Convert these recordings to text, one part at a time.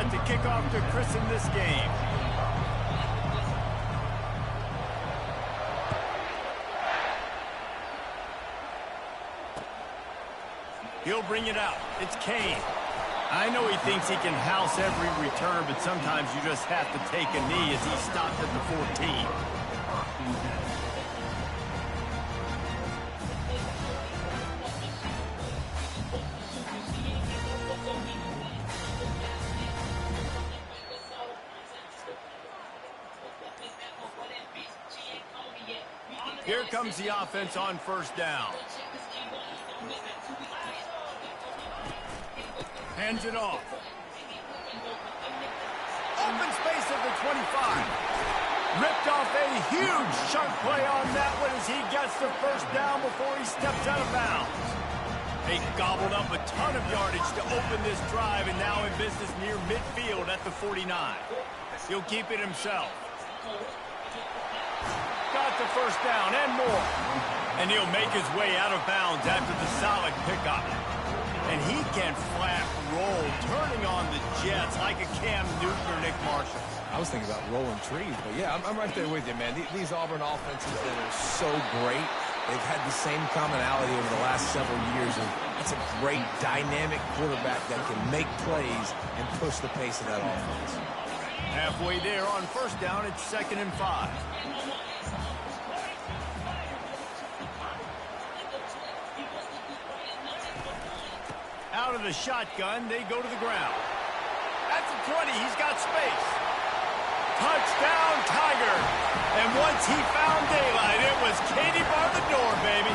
set to kick off to christen this game. He'll bring it out. It's Kane. I know he thinks he can house every return, but sometimes you just have to take a knee as he stopped at the 14. Here comes the offense on first down. Hands it off. Open space at the 25. Ripped off a huge chunk play on that one as he gets the first down before he steps out of bounds. They gobbled up a ton of yardage to open this drive and now in business near midfield at the 49. He'll keep it himself. Got the first down and more. And he'll make his way out of bounds after the solid pickup. And he can flat roll, turning on the jets like a Cam Newton or Nick Marshall. I was thinking about rolling trees, but yeah, I'm right there with you, man. These Auburn offenses that are so great, they've had the same commonality over the last several years, and it's a great dynamic quarterback that can make plays and push the pace of that offense. Halfway there on first down, it's 2nd and 5. Out of the shotgun, they go to the ground. At the 20, he's got space. Touchdown, Tiger. And once he found daylight, it was Katie bar the door, baby.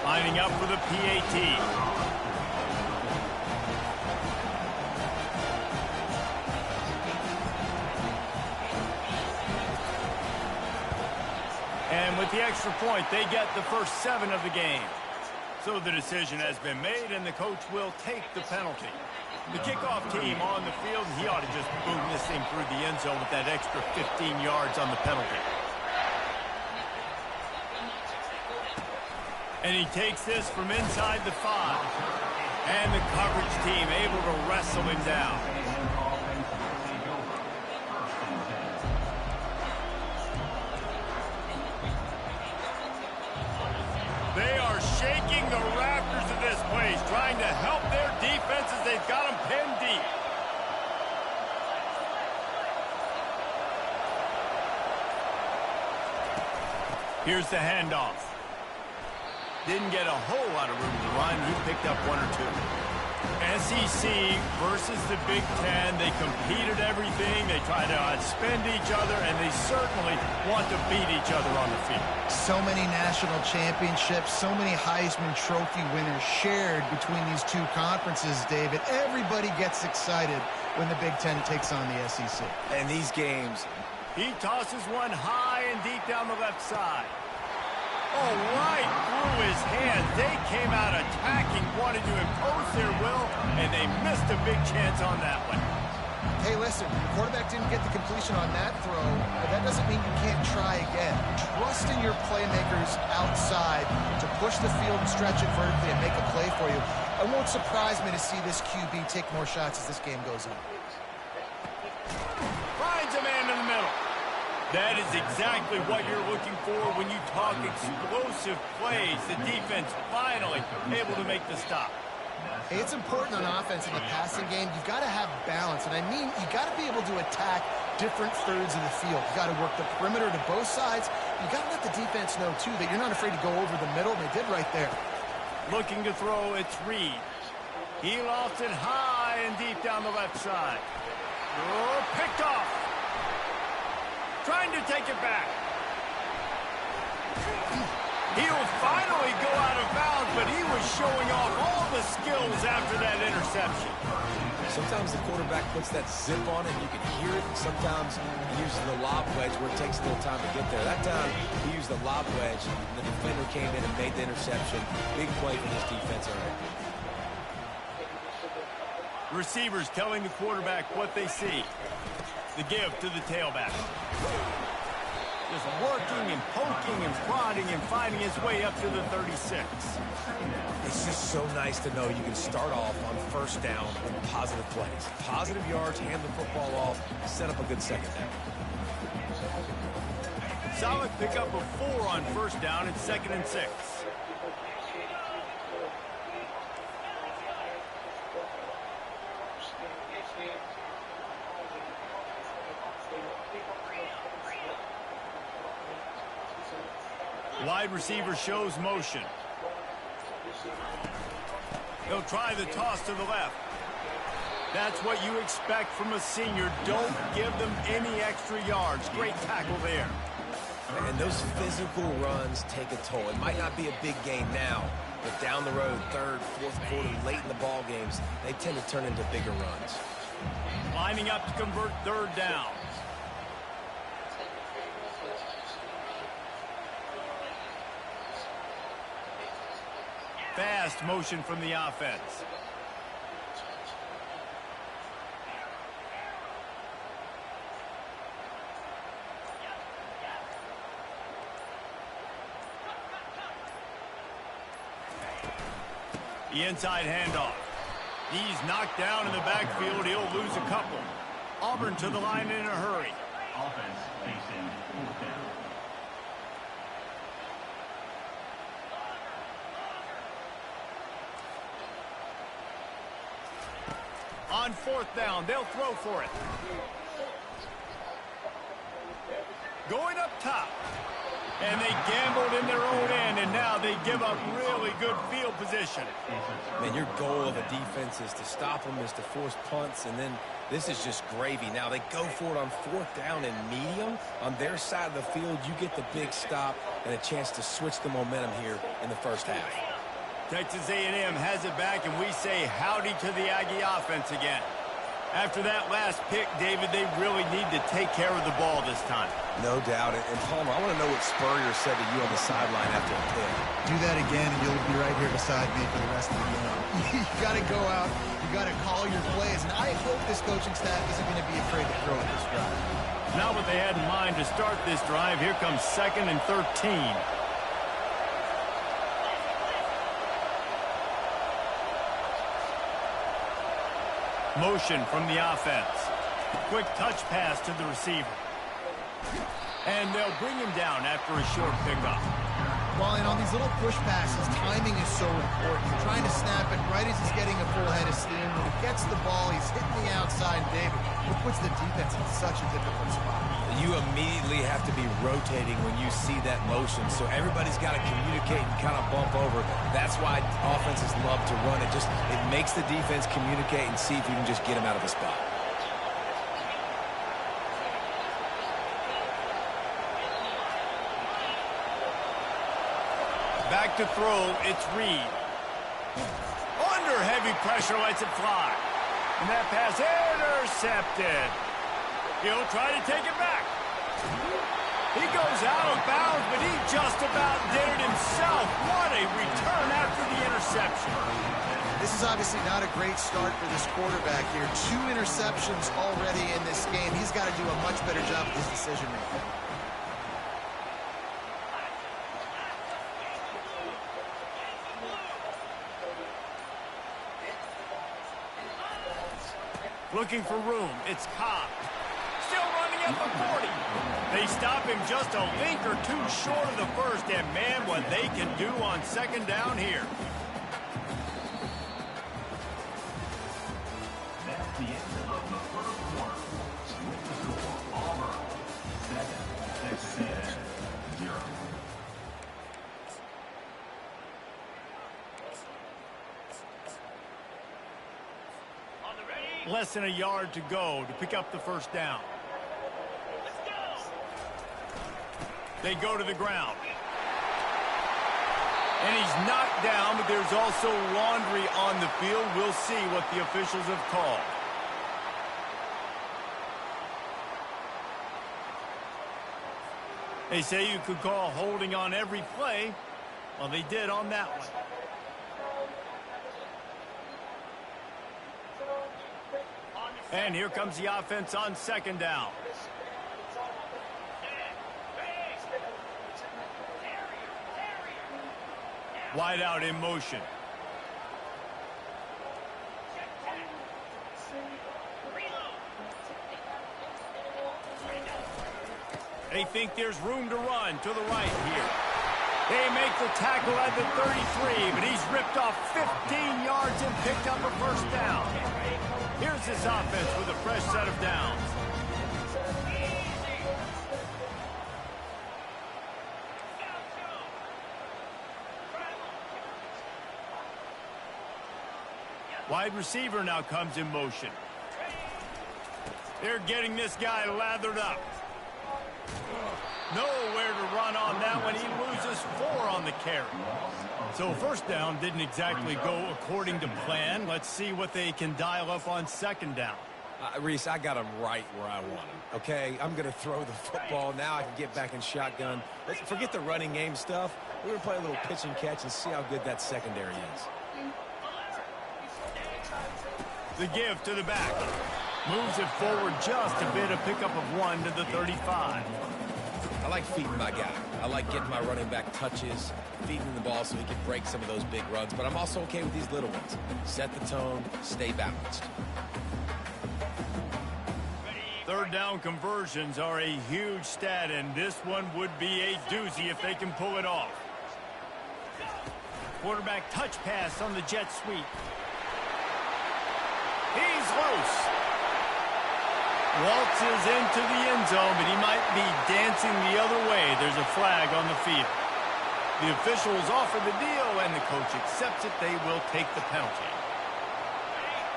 Lining up for the PAT. And with the extra point, they get the first 7 of the game. So the decision has been made, and the coach will take the penalty. The kickoff team on the field, he ought to just boom this thing through the end zone with that extra 15 yards on the penalty. And he takes this from inside the 5. And the coverage team able to wrestle him down. They are shaking the rafters of this place, trying to help their defense as they've got them pinned deep. Here's the handoff. Didn't get a whole lot of room to run. He picked up 1 or 2. SEC versus the Big Ten. They competed everything. They try to outspend each other, and they certainly want to beat each other on the field. So many national championships, so many Heisman Trophy winners shared between these two conferences, David. Everybody gets excited when the Big Ten takes on the SEC. And these games. He tosses one high and deep down the left side. Oh, right through his hands. They came out attacking, wanted to impose their will, and they missed a big chance on that one. Hey, listen, the quarterback didn't get the completion on that throw, but that doesn't mean you can't try again. Trust in your playmakers outside to push the field and stretch it vertically and make a play for you. It won't surprise me to see this QB take more shots as this game goes on. Finds a man in the middle. That is exactly what you're looking for when you talk explosive plays. The defense finally able to make the stop. Hey, it's important on offense in the passing game. You've got to have balance, and I mean you got to be able to attack different thirds of the field. You got to work the perimeter to both sides. You got to let the defense know, too, that you're not afraid to go over the middle, and they did right there. Looking to throw, it's Reed. He lost it high and deep down the left side. Oh, picked off. Trying to take it back. He'll finally go out of bounds, but he was showing off all the skills after that interception. Sometimes the quarterback puts that zip on it, and you can hear it. Sometimes he uses the lob wedge where it takes a little time to get there. That time, he used the lob wedge. The defender came in and made the interception. Big play for this defense already. Receivers telling the quarterback what they see. The give to the tailback. Just working and poking and prodding and finding his way up to the 36. It's just so nice to know you can start off on first down with positive plays. Positive yards, hand the football off, set up a good second down. Solid pickup of 4 on first down and 2nd and 6. Wide receiver shows motion. He'll try the toss to the left. That's what you expect from a senior. Don't give them any extra yards. Great tackle there. And those physical runs take a toll. It might not be a big gain now, but down the road, third, fourth quarter, late in the ball games, they tend to turn into bigger runs. Lining up to convert third down. Fast motion from the offense. The inside handoff. He's knocked down in the backfield. He'll lose a couple. Auburn to the line in a hurry. Offense facing 4th down. On 4th down, they'll throw for it. Going up top. And they gambled in their own end, and now they give up really good field position. Man, your goal of a defense is to stop them, is to force punts, and then this is just gravy. Now they go for it on 4th down and medium. On their side of the field, you get the big stop and a chance to switch the momentum here in the first half. Texas A&M has it back, and we say howdy to the Aggie offense again. After that last pick, David, they really need to take care of the ball this time. No doubt. And Palmer, I want to know what Spurrier said to you on the sideline after a pick. Do that again, and you'll be right here beside me for the rest of the game. You got to go out. You got to call your plays. And I hope this coaching staff isn't going to be afraid to throw at this drive. Not what they had in mind to start this drive. Here comes 2nd and 13. Motion from the offense. Quick touch pass to the receiver. And they'll bring him down after a short pickup. Well, and on these little push passes, timing is so important. You're trying to snap it right as he's getting a full head of steam. When he gets the ball, he's hitting the outside. David, it puts the defense in such a difficult spot. You immediately have to be rotating when you see that motion, so everybody's got to communicate and kind of bump over. That's why offenses love to run it. It makes the defense communicate and see if you can just get them out of a spot. Back to throw, it's Reed. Under heavy pressure, lets it fly. And that pass intercepted. He'll try to take it back. He goes out of bounds, but he just about did it himself. What a return after the interception. This is obviously not a great start for this quarterback here. 2 interceptions already in this game. He's got to do a much better job with his decision-making. Looking for room. It's Cobb. Still running at the 40. They stop him just a link or 2 short of the first, and man, what they can do on 2nd down here. That's the end of the first quarter. With the score, Auburn 7, Texas A&M 0. Less than a yard to go to pick up the first down. They go to the ground. And he's knocked down, but there's also laundry on the field. We'll see what the officials have called. They say you could call holding on every play. Well, they did on that one. And here comes the offense on 2nd down. Wide out in motion. They think there's room to run to the right here. They make the tackle at the 33, but he's ripped off 15 yards and picked up a first down. Here's this offense with a fresh set of downs. Wide receiver now comes in motion. They're getting this guy lathered up. Nowhere to run on that one. He loses 4 on the carry. So first down didn't exactly go according to plan. Let's see what they can dial up on second down. Reese, I got him right where I want him. Okay, I'm going to throw the football. Now I can get back in shotgun. Let's forget the running game stuff. We're going to play a little pitch and catch and see how good that secondary is. The give to the back. Moves it forward just a bit, a pickup of 1 to the 35. I like feeding my guy. I like getting my running back touches, feeding the ball so he can break some of those big runs. But I'm also okay with these little ones. Set the tone, stay balanced. Third down conversions are a huge stat, and this one would be a doozy if they can pull it off. Quarterback touch pass on the jet sweep. He's loose. Waltzes into the end zone, but he might be dancing the other way. There's a flag on the field. The officials offer the deal, and the coach accepts it. They will take the penalty.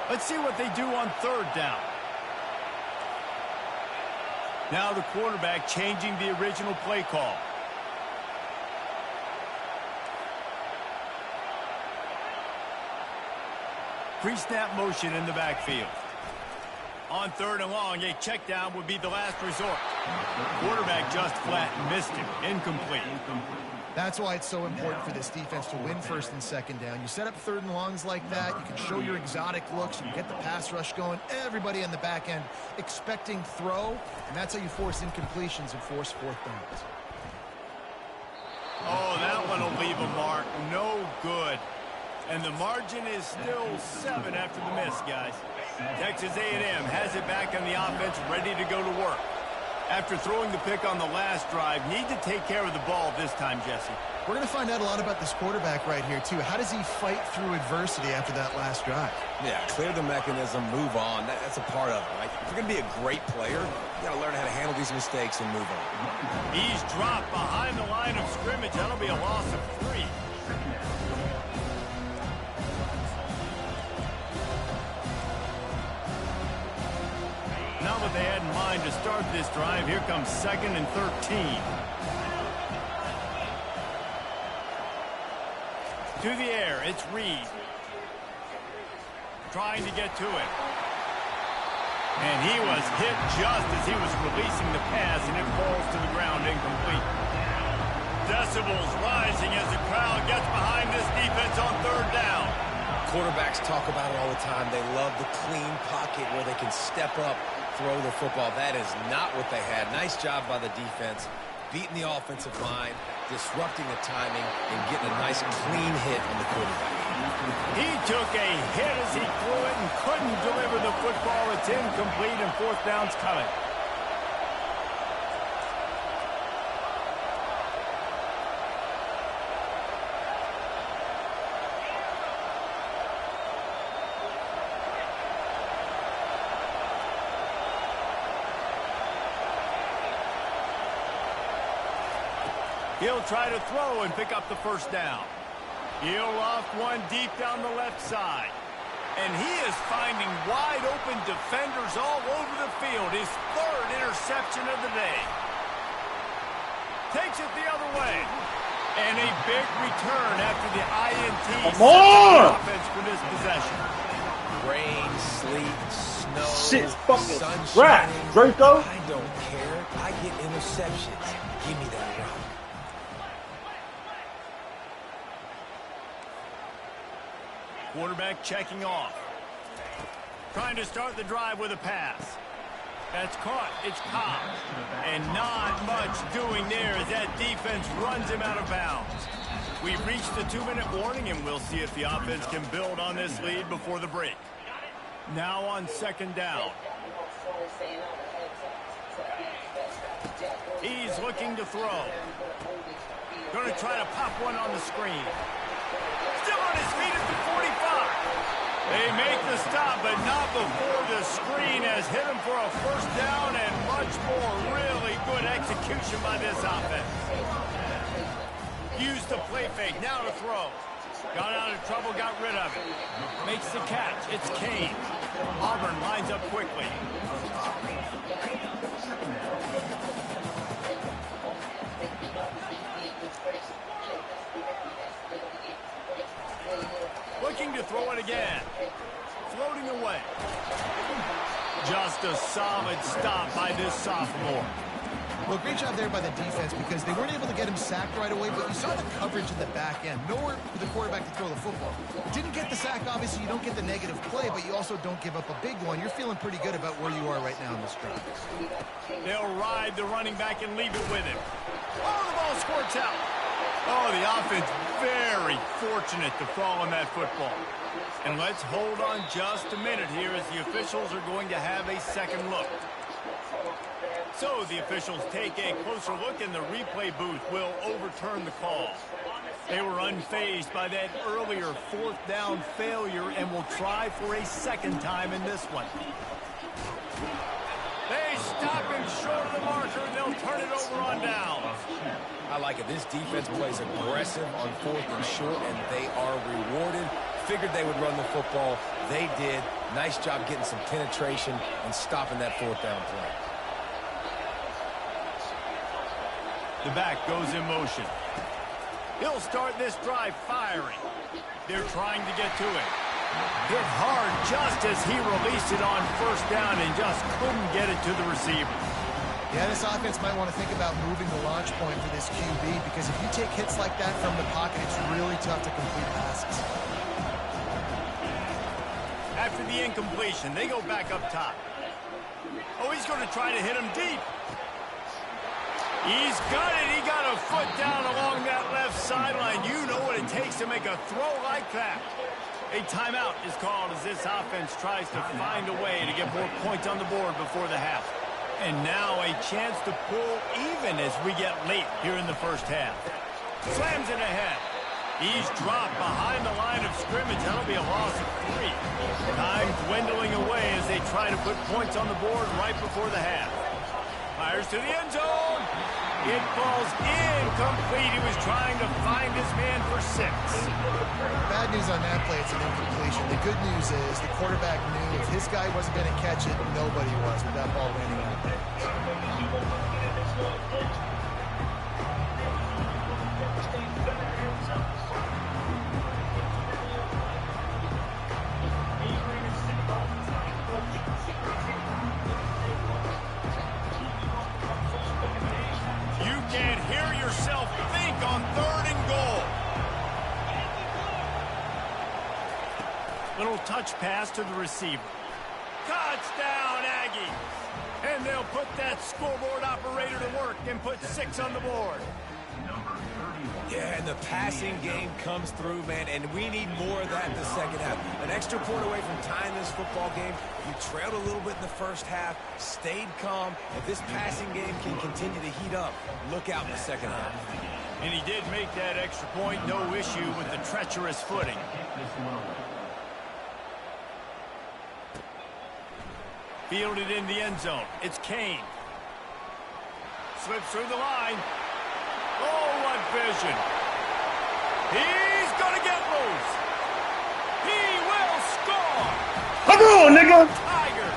Let's see what they do on third down. Now the quarterback changing the original play call. Pre-snap motion in the backfield. On third and long, a check down would be the last resort. Quarterback just flat missed him. Incomplete. That's why it's so important for this defense to win first and second down. You set up third and longs like that. You can show your exotic looks. You can get the pass rush going. Everybody on the back end expecting throw, and that's how you force incompletions and force fourth downs. Oh, that one will leave a mark. No good. And the margin is still 7 after the miss, guys. Texas A&M has it back on the offense, ready to go to work. After throwing the pick on the last drive, need to take care of the ball this time, Jesse. We're going to find out a lot about this quarterback right here, too. How does he fight through adversity after that last drive? Yeah, clear the mechanism, move on. That's a part of it, right? If you're going to be a great player, you got to learn how to handle these mistakes and move on. He's dropped behind the line of scrimmage. That'll be a loss of 3. Not what they had in mind to start this drive. Here comes 2nd and 13. To the air, it's Reed. Trying to get to it. And he was hit just as he was releasing the pass, and it falls to the ground incomplete. Decibels rising as the crowd gets behind this defense on third down. Quarterbacks talk about it all the time. They love the clean pocket where they can step up, throw the football. That is not what they had. Nice job by the defense, beating the offensive line, disrupting the timing, and getting a nice clean hit on the quarterback. He took a hit as he threw it and couldn't deliver the football. It's incomplete, and fourth down's coming. He'll try to throw and pick up the first down. He'll loft one deep down the left side. And he is finding wide open defenders all over the field. His 3rd interception of the day. Takes it the other way. And a big return after the INT. Come on! Offense for this possession. Rain, sleet, snow, Shit's fucking sun crap, shining. Draco. I don't care. I get interceptions. Give me that rock. Quarterback checking off. Trying to start the drive with a pass. That's caught. It's Cobb. And not much doing there as that defense runs him out of bounds. We've reached the 2-minute warning, and we'll see if the offense can build on this lead before the break. Now on second down. He's looking to throw. Going to try to pop one on the screen. Still on his feet at the 45. They make the stop, but not before the screen has hit him for a first down and much more. Really good execution by this offense. Used the play fake, now to throw. Got out of trouble, got rid of it. Makes the catch, it's Kane. Auburn lines up quickly. Looking to throw it again. Floating away. Just a solid stop by this sophomore. Well, great job there by the defense because they weren't able to get him sacked right away, but you saw the coverage in the back end. Nowhere for the quarterback to throw the football. Didn't get the sack, obviously. You don't get the negative play, but you also don't give up a big one. You're feeling pretty good about where you are right now in this drive. They'll ride the running back and leave it with him. Oh, the ball squirts out. Oh, the offense very fortunate to fall on that football. And let's hold on just a minute here as the officials are going to have a second look. So the officials take a closer look and the replay booth will overturn the call. They were unfazed by that earlier fourth down failure and will try for a second time in this one. They stop him short of the marker and they'll turn it over on down. I like it. This defense plays aggressive on fourth and short, and they are rewarded. Figured they would run the football. They did. Nice job getting some penetration and stopping that fourth down play. The back goes in motion. He'll start this drive firing. They're trying to get to it. Hit hard just as he released it on first down and just couldn't get it to the receiver. Yeah, this offense might want to think about moving the launch point for this QB because if you take hits like that from the pocket, it's really tough to complete passes. After the incompletion, they go back up top. Oh, he's going to try to hit him deep. He's got it. He got a foot down along that left sideline. You know what it takes to make a throw like that. A timeout is called as this offense tries to find a way to get more points on the board before the half. And now a chance to pull even as we get late here in the first half. Slams it ahead. He's dropped behind the line of scrimmage. That'll be a loss of 3. Time dwindling away as they try to put points on the board right before the half. Fires to the end zone. It falls incomplete. He was trying to find his man for 6. Bad news on that play, it's an incompletion. The good news is the quarterback knew if his guy wasn't going to catch it, nobody was with that ball landing out there. Can't hear yourself think on 3rd and goal. Little touch pass to the receiver. Touchdown, Aggies. And they'll put that scoreboard operator to work and put 6 on the board. Yeah, and the passing game comes through, man, and we need more of that in the second half. An extra point away from tying this football game. You trailed a little bit in the first half, stayed calm. If this passing game can continue to heat up, look out in the second half. And he did make that extra point, no issue with the treacherous footing. Fielded in the end zone. It's Kane. Slips through the line. Oh, what vision. He's going to get loose. He will score. Come on, nigga. Tiger.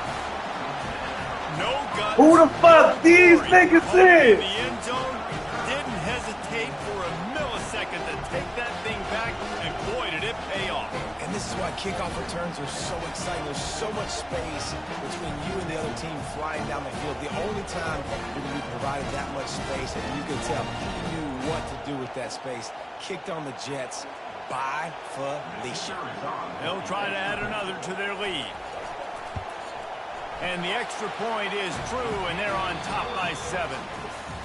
No guts. Who the fuck these niggas In is? the end zone. Didn't hesitate for a millisecond to take that thing back. And boy, did it pay off. And this is why kickoff returns are so exciting. There's so much space between you and the other team flying down the field. The only time you're going to be provided that much space, and you can tell he knew what to do with that space. Kicked on the Jets by Felicia. They'll try to add another to their lead. And the extra point is true, and they're on top by 7.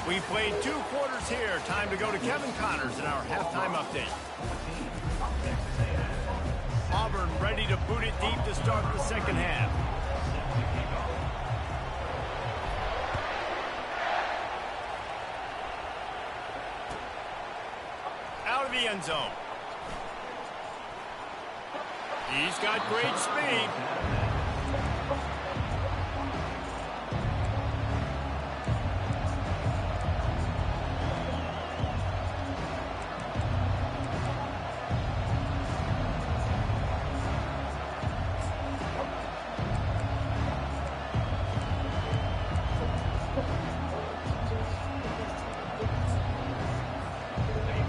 We played 2 quarters here. Time to go to Kevin Connors in our halftime update. Auburn ready to boot it deep to start the second half. end zone. He's got great speed.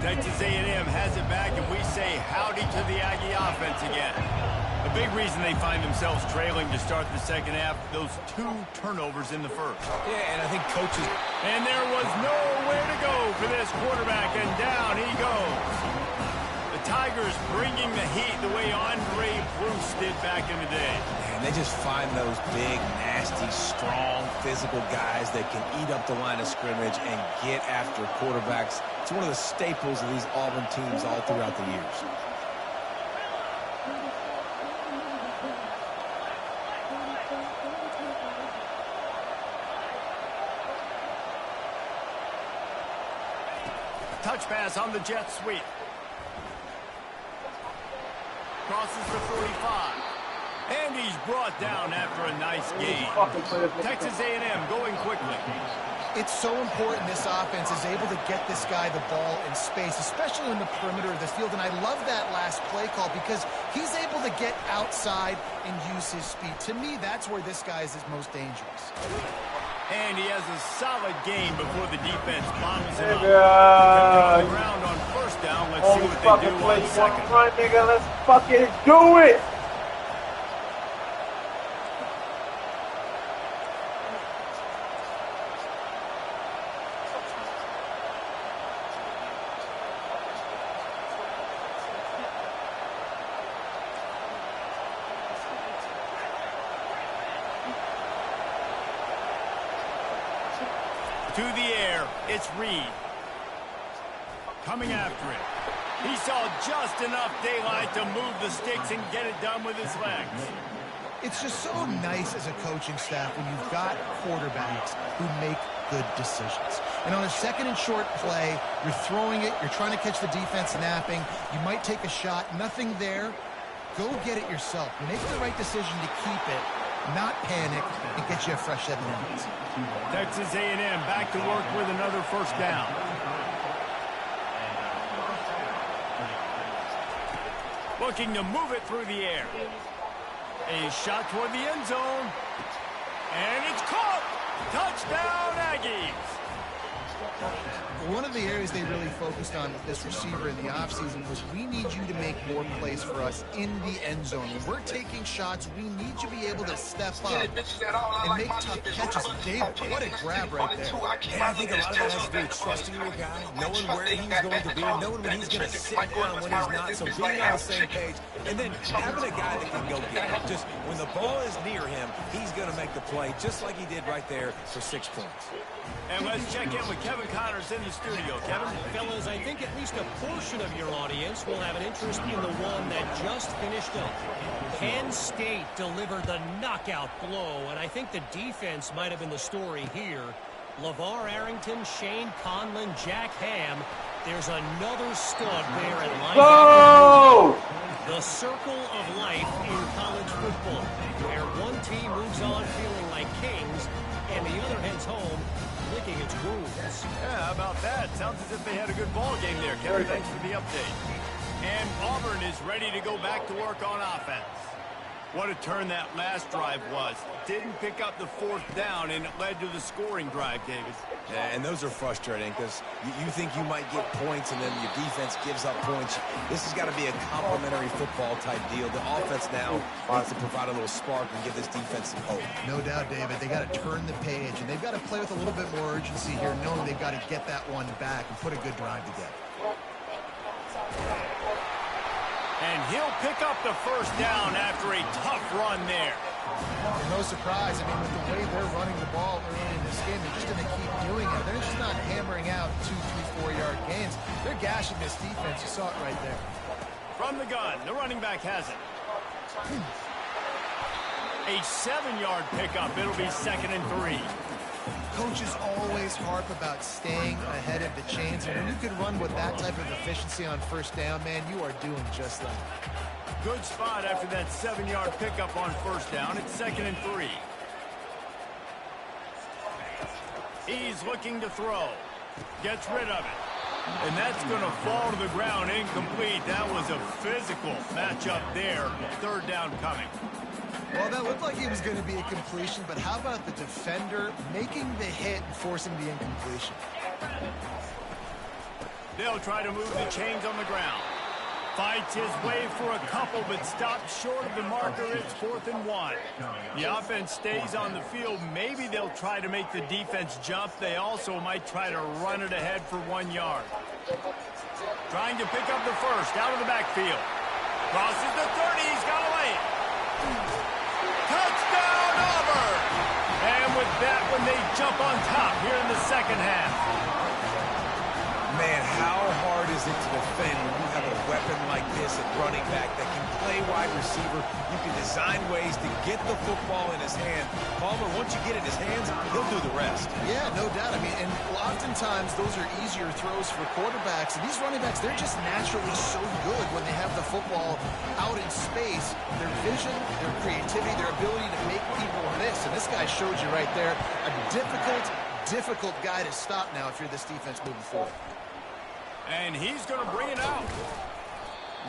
Texas A&M has it back, and we say howdy to the Aggie offense again. A big reason they find themselves trailing to start the second half, those 2 turnovers in the first. Yeah, and I think coaches... And there was nowhere to go for this quarterback, and down he goes. The Tigers bringing the heat the way Andre Bruce did back in the day. And they just find those big, nasty, strong, physical guys that can eat up the line of scrimmage and get after quarterbacks. It's one of the staples of these Auburn teams all throughout the years. Touch pass on the jet sweep. Crosses the 45. And he's brought down after a nice gain. Texas A&M going quickly. It's so important this offense is able to get this guy the ball in space, especially in the perimeter of the field. And I love that last play call because he's able to get outside and use his speed. To me, that's where this guy is his most dangerous. And he has a solid game before the defense bombs him up. On the ground on first down. Let's see what they do on second. Run, nigga. Let's fucking do it. To the air, it's Reed. Coming after it. He saw just enough daylight to move the sticks and get it done with his legs. It's just so nice as a coaching staff when you've got quarterbacks who make good decisions. And on a second and short play, you're throwing it, you're trying to catch the defense napping, you might take a shot, nothing there. Go get it yourself. Make the right decision to keep it, not panic, and get you a fresh set of minutes. Texas A&M back to work with another first down. Looking to move it through the air. A shot toward the end zone. And it's caught. Touchdown, Aggies. One of the areas they really focused on with this receiver in the offseason was we need you to make more plays for us in the end zone. When we're taking shots, we need you to be able to step up and make tough catches. David, what a grab right there. And I think a lot of that has to do with trusting your guy, knowing where he's going to be, knowing when he's going to sit down, when he's not, so being on the same page, and then having a guy that can go get it. Just when the ball is near him, he's going to make the play, just like he did right there for 6 points. And let's check in with Kevin Connors in the studio. Kevin? Fellas, I think at least a portion of your audience will have an interest in the one that just finished up. Penn State delivered the knockout blow, and I think the defense might have been the story here. LeVar Arrington, Shane Conlon, Jack Ham. There's another stud there at linebacker. The circle of life in college football, where one team moves on feeling like kings, and the other heads home licking its wounds. Yeah, how about that? Sounds as if they had a good ball game there, Kevin. Thanks for the update. And Auburn is ready to go back to work on offense. What a turn that last drive was. Didn't pick up the fourth down, and it led to the scoring drive, David. Yeah, and those are frustrating because you think you might get points and then your defense gives up points. This has got to be a complimentary football type deal. The offense now needs to provide a little spark and give this defense some hope. No doubt, David. They got to turn the page, and they've got to play with a little bit more urgency here, knowing they've got to get that one back and put a good drive together. And he'll pick up the first down after a tough run there. And no surprise. I mean, with the way they're running the ball early in this game, they're just going to keep doing it. They're just not hammering out 2, 3, 4-yard gains. They're gashing this defense. You saw it right there. From the gun, the running back has it. A 7-yard pickup. It'll be 2nd and 3. Coaches always harp about staying ahead of the chains, and when you can run with that type of efficiency on first down, man, you are doing just that. Good spot after that 7-yard pickup on first down. It's 2nd and 3. He's looking to throw. Gets rid of it. And that's going to fall to the ground incomplete. That was a physical matchup there. 3rd down coming. Well, that looked like it was going to be a completion, but how about the defender making the hit and forcing the incompletion? They'll try to move the chains on the ground. Fights his way for a couple, but stops short of the marker. It's 4th and 1. The offense stays on the field. Maybe they'll try to make the defense jump. They also might try to run it ahead for 1 yard. Trying to pick up the first out of the backfield. Crosses the 30. He's got to lay it. Touchdown, Auburn! And with that one, they jump on top here in the second half. Man, how hard is it to defend when you have a weapon like this at running back that can play wide receiver? You can design ways to get the football in his hand. Palmer, once you get it in his hands, he'll do the rest. Yeah, no doubt. I mean, and oftentimes those are easier throws for quarterbacks. And these running backs, they're just naturally so good when they have the football out in space. Their vision, their creativity, their ability to make people miss. And this guy showed you right there a difficult guy to stop now if you're this defense moving forward. And he's going to bring it out.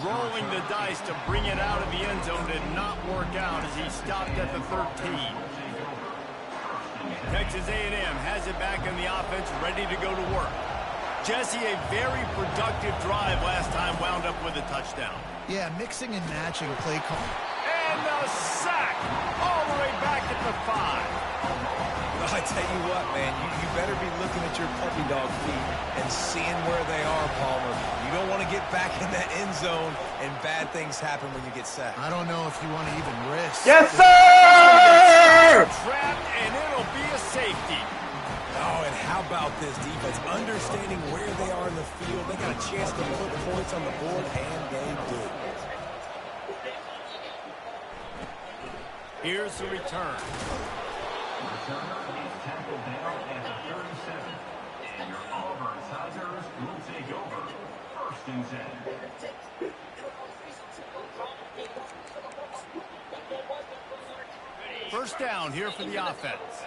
Rolling the dice to bring it out of the end zone did not work out as he stopped at the 13. Texas A&M has it back in the offense, ready to go to work. Jesse, a very productive drive last time, wound up with a touchdown. Yeah, mixing and matching play call. And a sack all the way back at the 5. I tell you what, man, you better be looking at your puppy dog feet and seeing where they are, Palmer. You don't want to get back in that end zone and bad things happen when you get sacked. I don't know if you want to even risk. Yes, sir! Trapped, and it'll be a safety. Oh, and how about this defense? Understanding where they are in the field. They got a chance to put points on the board, and they do. Here's the return. Returner is tackled down at the 37. And your Auburn Tigers will take over. 1st and 10. First down here for the offense.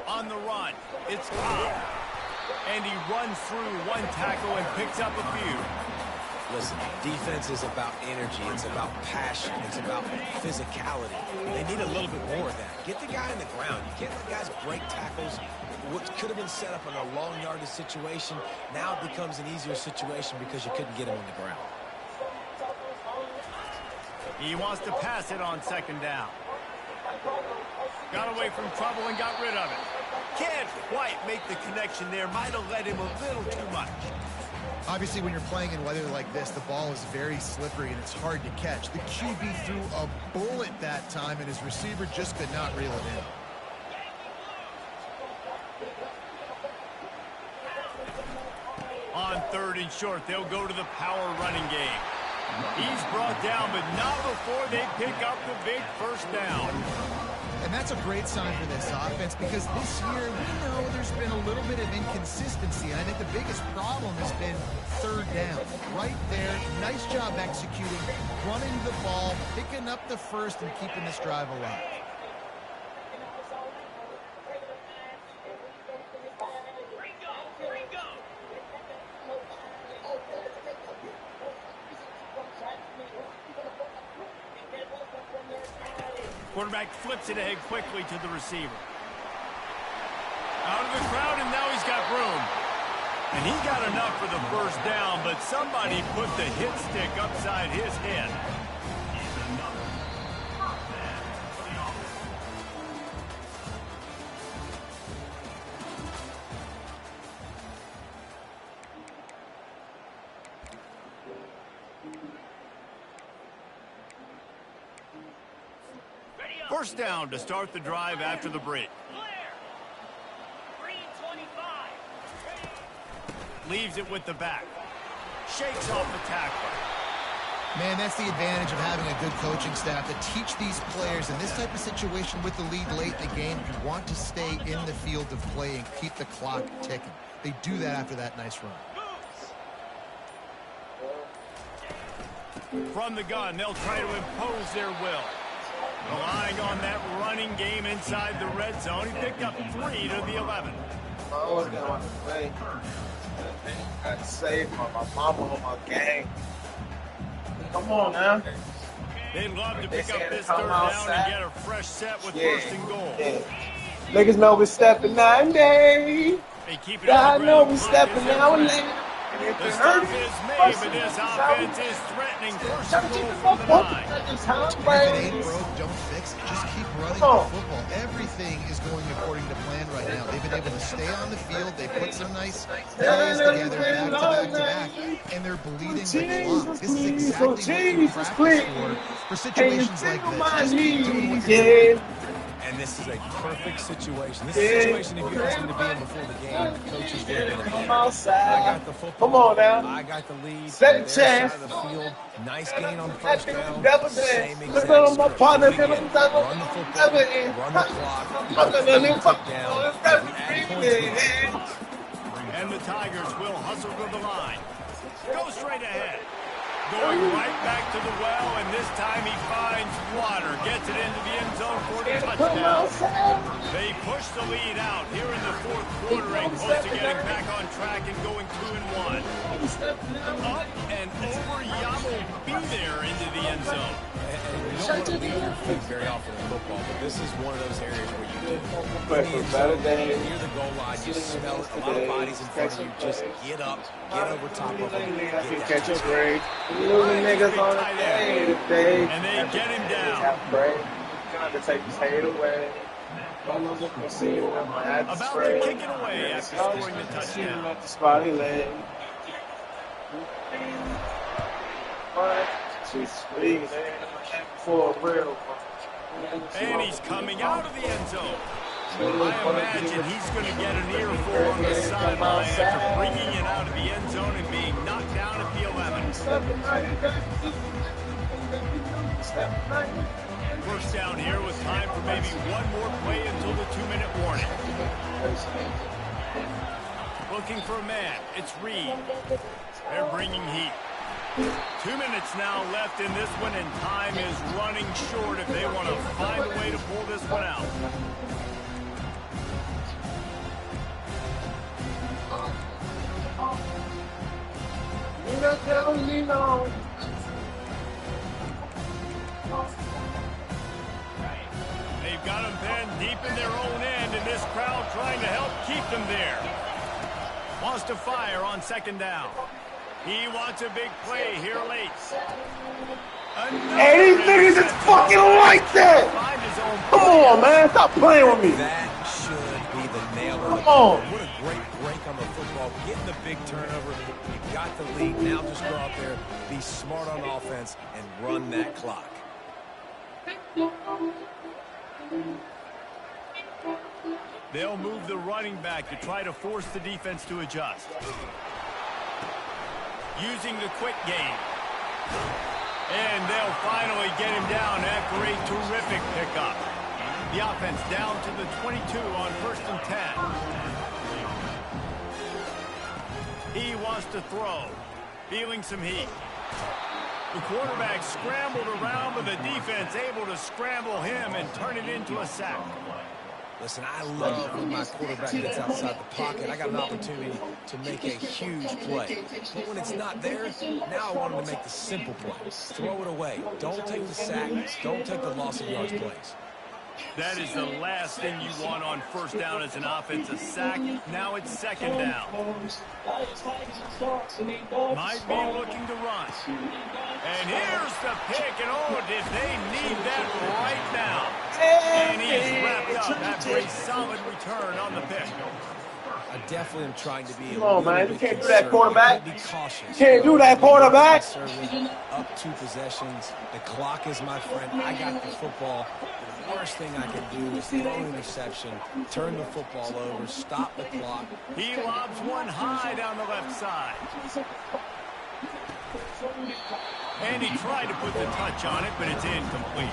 On the run, it's Cobb. And he runs through one tackle and picks up a few. Listen, defense is about energy. It's about passion. It's about physicality. They need a little bit more of that. Get the guy on the ground. You can't let guys break tackles. What could have been set up in a long yardage situation now becomes an easier situation because you couldn't get him on the ground. He wants to pass it on 2nd down. Got away from trouble and got rid of it. Can't quite make the connection there. Might have let him a little too much. Obviously, when you're playing in weather like this, the ball is very slippery and it's hard to catch. The QB threw a bullet that time, and his receiver just could not reel it in. On 3rd and short, they'll go to the power running game. He's brought down, but not before they pick up the big first down. And that's a great sign for this offense because this year we know there's been a little bit of inconsistency. And I think the biggest problem has been 3rd down. Right there, nice job executing, running the ball, picking up the first, and keeping this drive alive. Quarterback flips it ahead quickly to the receiver. Out of the crowd, and now he's got room. And he got enough for the first down, but somebody put the hit stick upside his head. First down to start the drive after the break. Leaves it with the back. Shakes off the tackler. Man, that's the advantage of having a good coaching staff to teach these players in this type of situation with the lead late in the game. You want to stay in the field of play and keep the clock ticking. They do that after that nice run. From the gun, they'll try to impose their will. Relying on that running game inside the red zone. He picked up 3 to the 11. I always want to play. I got to save my mama on my gang. Come on now. They'd love to pick up this third down and get a fresh set with first and goal. Yeah. Niggas know we stepping nowadays. They keep it God on the know ground. we stepping nowadays. The stuff is made, but this offense is threatening first and goal from the 9. If it ain't broke, don't fix it. Just keep running the football. Everything is going according to plan right now. They've been able to stay on the field. They put some nice plays together back to back to back, and they're bleeding the clock. This is exactly what you practice for situations like this. Just keep doing what you're doing. And this is a perfect situation. This is a situation if you asked me to be in before the game, coaches would have been Come in. outside. I got the football. Come on now. I got the lead. Set a Their side chance. of the field. Nice gain on That first nigga down. never Same been. exact Look at my script. partner. Do it again. Run the football. Run the clock. Take down. Add points with it. And the Tigers will hustle to the line. Go straight ahead. Going right back to the well, and this time he finds water. Gets it into the end zone for the touchdown. They push the lead out here in the fourth quarter and close to getting back on track and going 2-1. Up and over, Yamo be there into the end zone. And you don't want to leave your feet very often in football, but this is one of those areas where you do. Play for better days. Near the goal line, you smell it. A lot of bodies in front of you. Just get up, get over top of them. I can catch a break. Losing niggas on the day today. And they get him down. Trying to take his head away. About to kick it away after scoring the touchdown. At the spotty leg. For real. And he's coming out of the end zone. I imagine he's going to get an earful on the sideline after bringing it out of the end zone and being knocked down at the 11. First down here with time for maybe one more play until the 2-minute warning. Looking for a man. It's Reed. They're bringing heat. 2 minutes now left in this one, and time is running short if they want to find a way to pull this one out. They've got them pinned deep in their own end, and this crowd trying to help keep them there. Wants to fire on second down. He wants a big play here late. Hey, these niggas is fucking like that! Come on, man. Stop playing with me. That should be the nail on the Come on. What a great break on the football. Getting the big turnover. You got the lead. Now just go out there, be smart on offense, and run that clock. They'll move the running back to try to force the defense to adjust. Using the quick game. And they'll finally get him down after a terrific pickup. The offense down to the 22 on 1st and 10. He wants to throw. Feeling some heat. The quarterback scrambled around, but the defense able to scramble him and turn it into a sack. Listen, I love when my quarterback gets outside the pocket. I got an opportunity to make a huge play. But when it's not there, now I want him to make the simple play. Throw it away. Don't take the sack. Don't take the loss of yards plays. That is the last thing you want on first down as an offensive sack. Now it's second down. Might be looking to run. And here's the pick, and oh, did they need that right now. And he's wrapped up after a solid return on the pick. I definitely am trying to be Come on, man. You bit can't do that, conservative. quarterback. Be cautious. You can't do that, quarterback. Conservative, up 2 possessions. The clock is my friend. I got the football. The worst thing I can do is throw an interception, turn the football over, stop the clock. He lobs one high down the left side. And he tried to put the touch on it, but it's incomplete.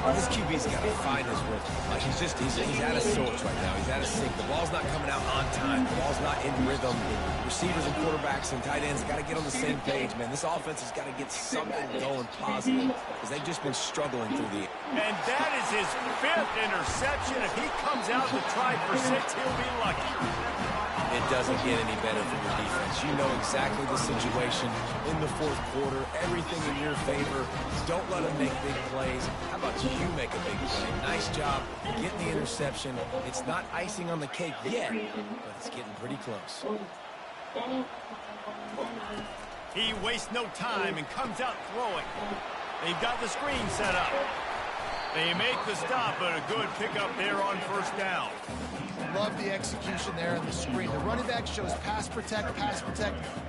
Well, this QB's got to find his rhythm. Like he's out of sorts right now. He's out of sync. The ball's not coming out on time. The ball's not in rhythm. Receivers and quarterbacks and tight ends got to get on the same page, man. This offense has got to get something going positive because they've just been struggling through the. And that is his 5th interception. If he comes out to try for 6, he'll be lucky. It doesn't get any better for your defense. You know exactly the situation in the 4th quarter. Everything in your favor. Don't let them make big plays. How about you make a big play? Nice job getting the interception. It's not icing on the cake yet, but it's getting pretty close. He wastes no time and comes out throwing. They've got the screen set up. They make the stop, but a good pickup there on 1st down. Love the execution there on the screen. The running back shows pass protect.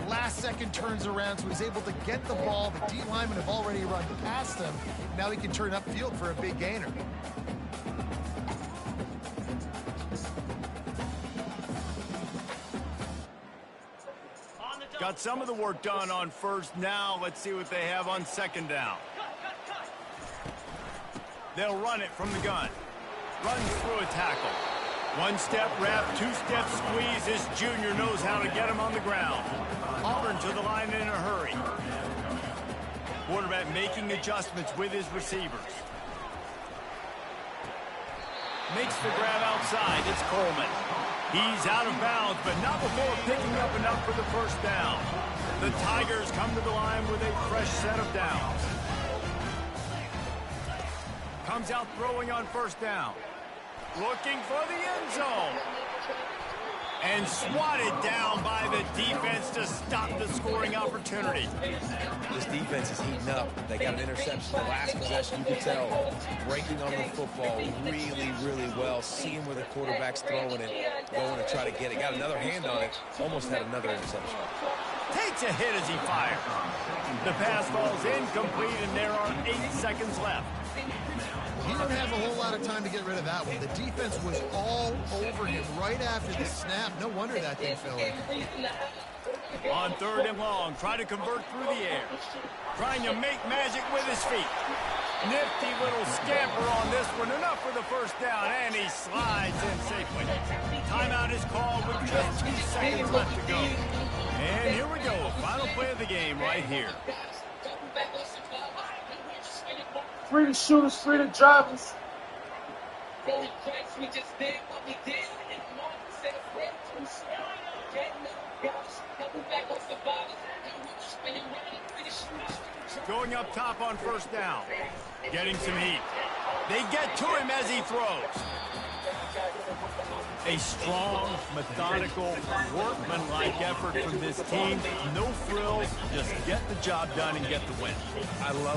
Last second turns around, so he's able to get the ball. The D linemen have already run past him. Now he can turn upfield for a big gainer. Got some of the work done on 1st. Now let's see what they have on 2nd down. They'll run it from the gun. Runs through a tackle. 1-step wrap, 2-step squeeze. This junior knows how to get him on the ground. Auburn to the line in a hurry. Quarterback making adjustments with his receivers. Makes the grab outside. It's Coleman. He's out of bounds, but not before picking up enough for the 1st down. The Tigers come to the line with a fresh set of downs. Comes out throwing on 1st down. Looking for the end zone. And swatted down by the defense to stop the scoring opportunity. This defense is heating up. They got an interception the last possession. You can tell breaking on the football really well. Seeing where the quarterback's throwing it, going to try to get it. Got another hand on it. Almost had another interception. Takes a hit as he fires. The pass falls incomplete, and there are 8 seconds left. He didn't have a whole lot of time to get rid of that one. The defense was all over him right after the snap. No wonder that thing fell in. On 3rd and long, try to convert through the air. Trying to make magic with his feet. Nifty little scamper on this one. Enough for the 1st down, and he slides in safely. Timeout is called with just 2 seconds left to go. And here we go. Final play of the game right here. Free the shooters, free the drivers. Going up top on 1st down. Getting some heat. They get to him as he throws. A strong, methodical, workmanlike effort from this team. No frills, just get the job done and get the win. I love